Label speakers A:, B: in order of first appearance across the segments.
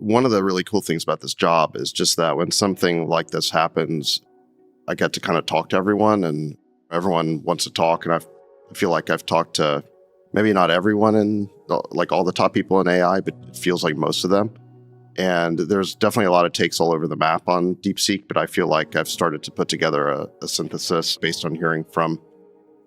A: one of the really cool things about this job is just that when something like this happens, I get to kind of talk to everyone, and everyone wants to talk. And I feel like I've talked to maybe not everyone in like all the top people in AI, but it feels like most of them. And there's definitely a lot of takes all over the map on DeepSeek, but I feel like I've started to put together a synthesis based on hearing from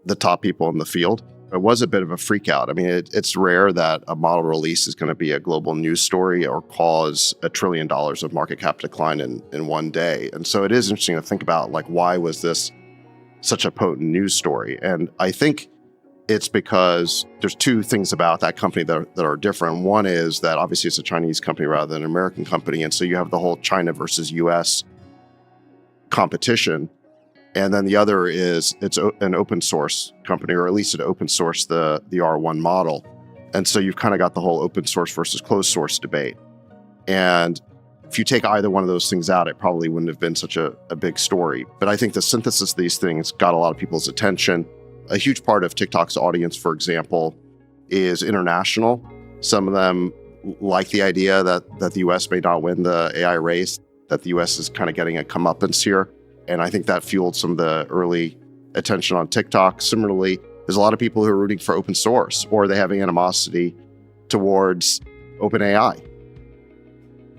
A: the top people in the field. It was a bit of a freak out. I mean, it's rare that a model release is going to be a global news story or cause $1 trillion of market cap decline in one day. And so it is interesting to think about, like, why was this such a potent news story? And I think it's because there's two things about that company that are different. One is that obviously it's a Chinese company rather than an American company. And so you have the whole China versus US competition. And then the other is it's an open source company, or at least it open sourced the R1 model. And so you've kind of got the whole open source versus closed source debate. And if you take either one of those things out, it probably wouldn't have been such a big story. But I think the synthesis of these things got a lot of people's attention. A huge part of TikTok's audience, for example, is international. Some of them like the idea that the US may not win the AI race, that the US is kind of getting a comeuppance here. And I think that fueled some of the early attention on TikTok. Similarly, there's a lot of people who are rooting for open source, or they have animosity towards OpenAI.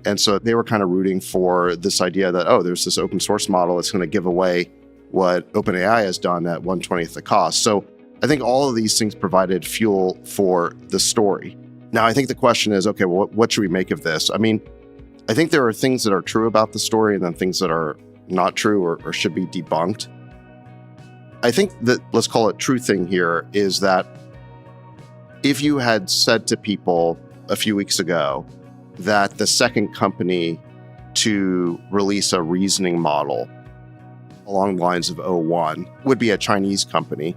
A: And so they were kind of rooting for this idea that, oh, there's this open source model that's going to give away what OpenAI has done at 1/20th the cost. So I think all of these things provided fuel for the story. Now, I think the question is, okay, well, what should we make of this? I mean, I think there are things that are true about the story and then things that are not true or should be debunked. I think that, let's call it true thing here, is that if you had said to people a few weeks ago that the second company to release a reasoning model along the lines of O1 would be a Chinese company,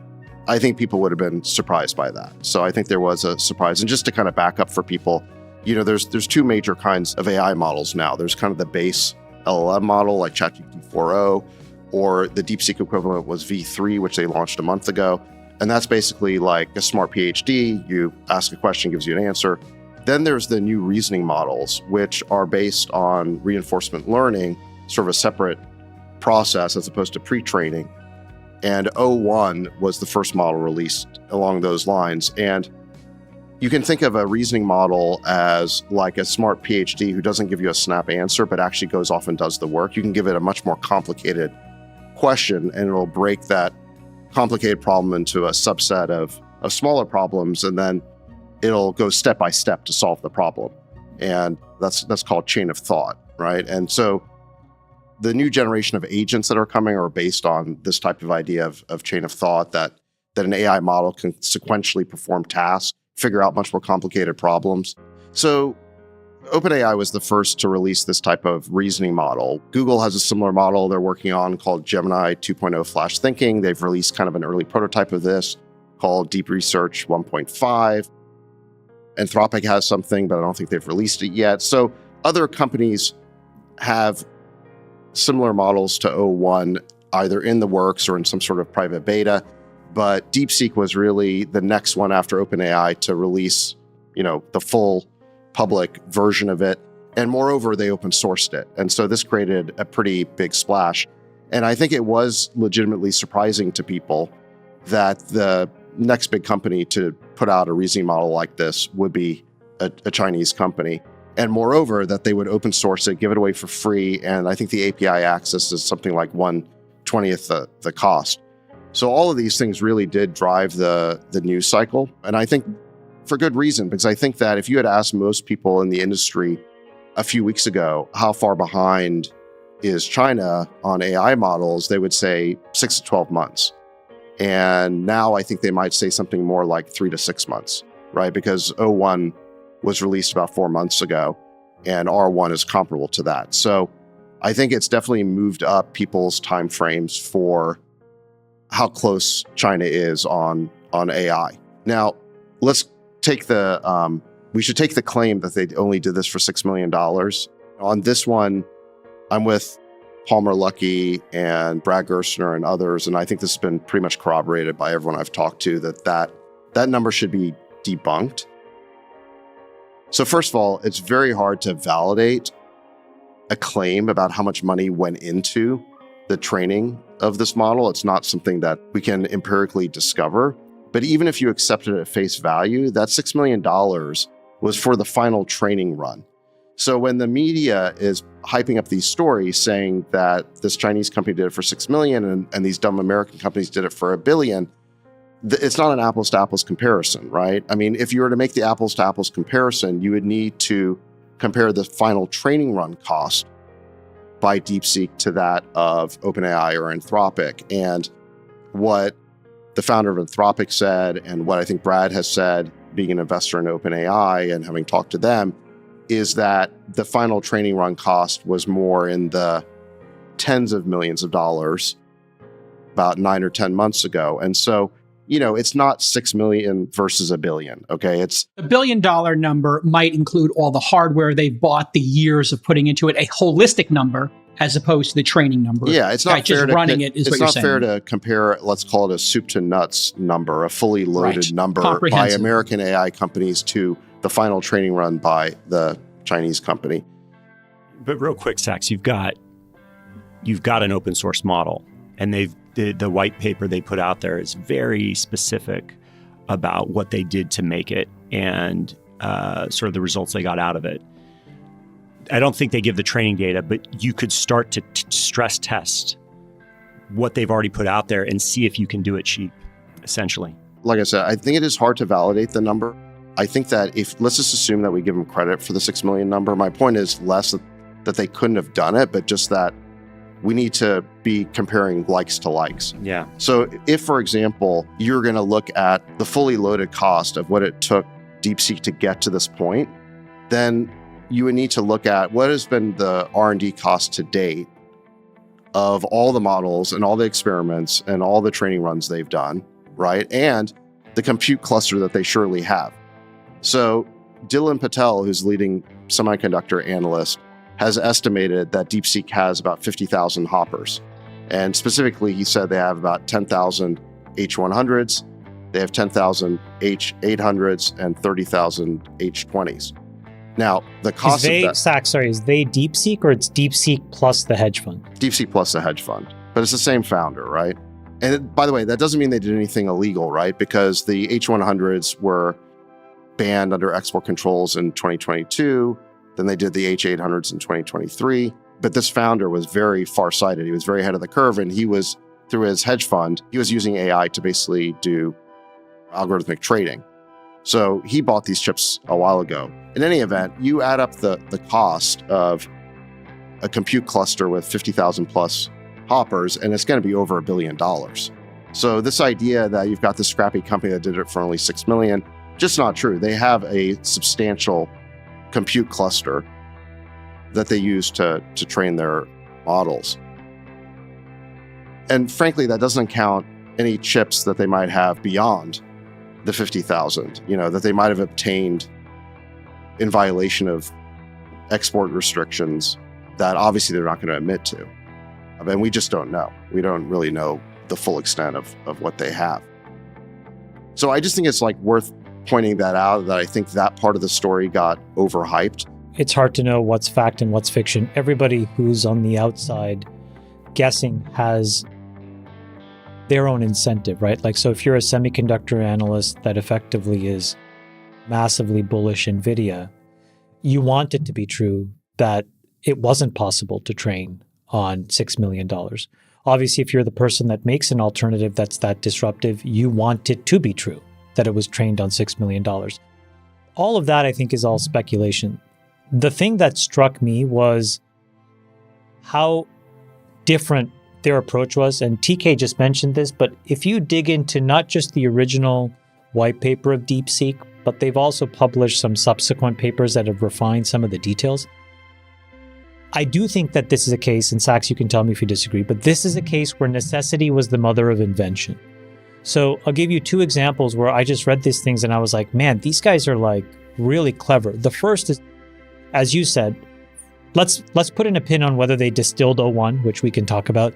A: I think people would have been surprised by that. So I think there was a surprise. And just to kind of back up for people, there's two major kinds of AI models now. There's kind of the base LLM model like ChatGPT 4.0, or the DeepSeek equivalent was V3, which they launched a month ago. And that's basically like a smart PhD. You ask a question, gives you an answer. Then there's the new reasoning models, which are based on reinforcement learning, sort of a separate process as opposed to pre-training. And O1 was the first model released along those lines. And you can think of a reasoning model as like a smart PhD who doesn't give you a snap answer, but actually goes off and does the work. You can give it a much more complicated question, and it'll break that complicated problem into a subset of smaller problems, and then it'll go step by step to solve the problem. And that's called chain of thought, right? And so the new generation of agents that are coming are based on this type of idea of chain of thought, that an AI model can sequentially perform tasks, figure out much more complicated problems. So OpenAI was the first to release this type of reasoning model. Google has a similar model they're working on called Gemini 2.0 Flash Thinking. They've released kind of an early prototype of this called Deep Research 1.5. Anthropic has something, but I don't think they've released it yet. So other companies have similar models to O1, either in the works or in some sort of private beta. But DeepSeek was really the next one after OpenAI to release, the full public version of it. And moreover, they open sourced it. And so this created a pretty big splash. And I think it was legitimately surprising to people that the next big company to put out a reasoning model like this would be a Chinese company. And moreover, that they would open source it, give it away for free. And I think the API access is something like 1/20th the cost. So all of these things really did drive the news cycle. And I think for good reason, because I think that if you had asked most people in the industry a few weeks ago, how far behind is China on AI models, they would say 6 to 12 months. And now I think they might say something more like 3 to 6 months, right? Because O1 was released about 4 months ago, and R1 is comparable to that. So I think it's definitely moved up people's timeframes for how close China is on AI. Now, let's take we should take the claim that they only did this for $6 million. On this one, I'm with Palmer Luckey and Brad Gerstner and others, and I think this has been pretty much corroborated by everyone I've talked to, that number should be debunked. So first of all, it's very hard to validate a claim about how much money went into the training of this model. It's not something that we can empirically discover. But even if you accept it at face value, that $6 million was for the final training run. So when the media is hyping up these stories saying that this Chinese company did it for 6 million and these dumb American companies did it for $1 billion, it's not an apples to apples comparison, right? I mean, if you were to make the apples to apples comparison, you would need to compare the final training run cost by DeepSeek to that of OpenAI or Anthropic. And what the founder of Anthropic said, and what I think Brad has said, being an investor in OpenAI and having talked to them, is that the final training run cost was more in the tens of millions of dollars about 9 or 10 months ago. And so, it's not 6 million versus $1 billion. Okay. It's
B: $1 billion number might include all the hardware they've bought, the years of putting into it, a holistic number as opposed to the training number.
A: Yeah, it's not fair
B: just
A: to
B: running it is what you're saying.
A: It's not fair to compare, let's call it a soup to nuts number, a fully loaded number by American AI companies to the final training run by the Chinese company.
C: But real quick, Sachs, you've got an open source model, and the white paper they put out there is very specific about what they did to make it and sort of the results they got out of it. I don't think they give the training data, but you could start to stress test what they've already put out there and see if you can do it cheap, essentially.
A: Like I said, I think it is hard to validate the number. I think that let's just assume that we give them credit for the 6 million number. My point is less that they couldn't have done it, but just that we need to be comparing likes to likes.
C: Yeah.
A: So if, for example, you're going to look at the fully loaded cost of what it took DeepSeek to get to this point, then you would need to look at what has been the R&D cost to date of all the models and all the experiments and all the training runs they've done, right? And the compute cluster that they surely have. So Dylan Patel, who's leading semiconductor analyst, has estimated that DeepSeek has about 50,000 hoppers. And specifically, he said they have about 10,000 H100s, they have 10,000 H800s, and 30,000 H20s. Now, the cost of that...
D: is they DeepSeek or it's DeepSeek plus the hedge fund?
A: DeepSeek plus the hedge fund. But it's the same founder, right? And by the way, that doesn't mean they did anything illegal, right? Because the H100s were banned under export controls in 2022. Then they did the H800s in 2023. But this founder was very farsighted. He was very ahead of the curve. And he was, through his hedge fund, he was using AI to basically do algorithmic trading. So he bought these chips a while ago. In any event, you add up the cost of a compute cluster with 50,000 plus hoppers, and it's going to be over $1 billion. So this idea that you've got this scrappy company that did it for only 6 million, just not true. They have a substantial compute cluster that they use to train their models. And frankly, that doesn't count any chips that they might have beyond the 50,000, that they might have obtained in violation of export restrictions that obviously they're not going to admit to. And we just don't know. We don't really know the full extent of what they have. So I just think it's worth pointing that out, that I think that part of the story got overhyped.
D: It's hard to know what's fact and what's fiction. Everybody who's on the outside guessing has their own incentive, right? So if you're a semiconductor analyst that effectively is massively bullish NVIDIA, you want it to be true that it wasn't possible to train on $6 million. Obviously, if you're the person that makes an alternative that's that disruptive, you want it to be true that it was trained on $6 million. All of that, I think, is all speculation. The thing that struck me was how different their approach was, and TK just mentioned this, but if you dig into not just the original white paper of DeepSeek, but they've also published some subsequent papers that have refined some of the details. I do think that this is a case, and Sachs, you can tell me if you disagree, but this is a case where necessity was the mother of invention. So I'll give you two examples where I just read these things and I was like, man, these guys are really clever. The first is, as you said, let's put in a pin on whether they distilled O1, which we can talk about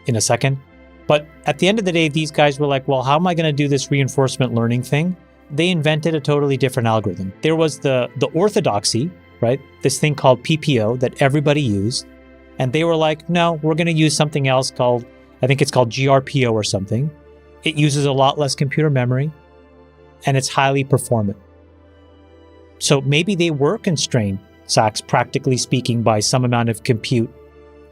D: in a second. But at the end of the day, these guys were like, well, how am I going to do this reinforcement learning thing? they invented a totally different algorithm. There was the orthodoxy, right? This thing called PPO that everybody used. And they were like, no, we're going to use something else called, I think it's called GRPO or something. It uses a lot less computer memory and it's highly performant. So maybe they were constrained, Sachs, practically speaking, by some amount of compute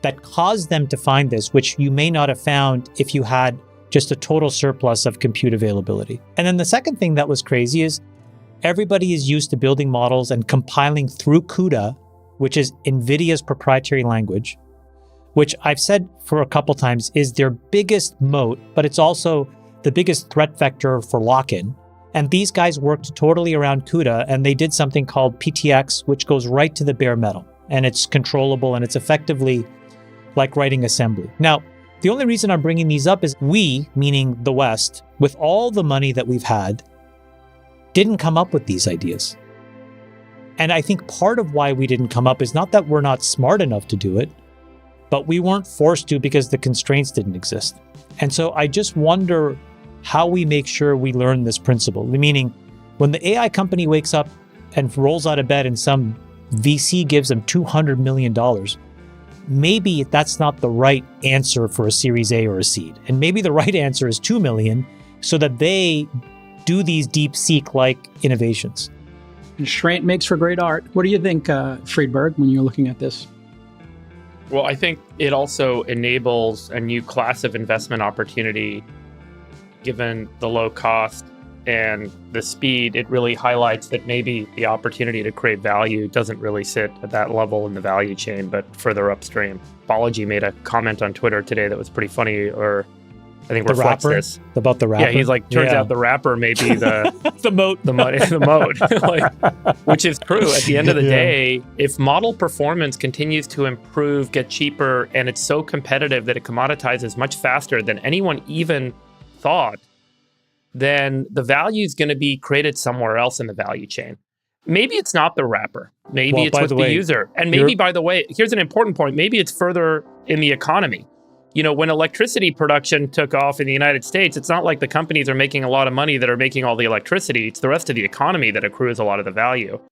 D: that caused them to find this, which you may not have found if you had just a total surplus of compute availability. And then the second thing that was crazy is everybody is used to building models and compiling through CUDA, which is NVIDIA's proprietary language, which I've said for a couple times is their biggest moat, but it's also the biggest threat vector for lock-in. And these guys worked totally around CUDA, and they did something called PTX, which goes right to the bare metal. And it's controllable, and it's effectively like writing assembly. Now, the only reason I'm bringing these up is we, meaning the West, with all the money that we've had, didn't come up with these ideas. And I think part of why we didn't come up is not that we're not smart enough to do it, but we weren't forced to because the constraints didn't exist. And so I just wonder how we make sure we learn this principle. Meaning, when the AI company wakes up and rolls out of bed and some VC gives them $200 million, maybe that's not the right answer for a Series A or a seed. And maybe the right answer is 2 million so that they do these DeepSeek-like innovations.
B: Constraint makes for great art. What do you think, Friedberg, when you're looking at this?
E: Well, I think it also enables a new class of investment opportunity. Given the low cost and the speed, it really highlights that maybe the opportunity to create value doesn't really sit at that level in the value chain, but further upstream. Balaji made a comment on Twitter today that was pretty funny, or I think reflects this.
D: About the rapper?
E: Yeah, he's like, turns out the rapper may be the
D: the moat.
E: The moat, like, which is true. At the end of the day, if model performance continues to improve, get cheaper, and it's so competitive that it commoditizes much faster than anyone even thought, then the value is going to be created somewhere else in the value chain. Maybe it's not the wrapper. Maybe it's with the user. And maybe, by the way, here's an important point. Maybe it's further in the economy. You know, when electricity production took off in the United States, it's not like the companies are making a lot of money that are making all the electricity. It's the rest of the economy that accrues a lot of the value.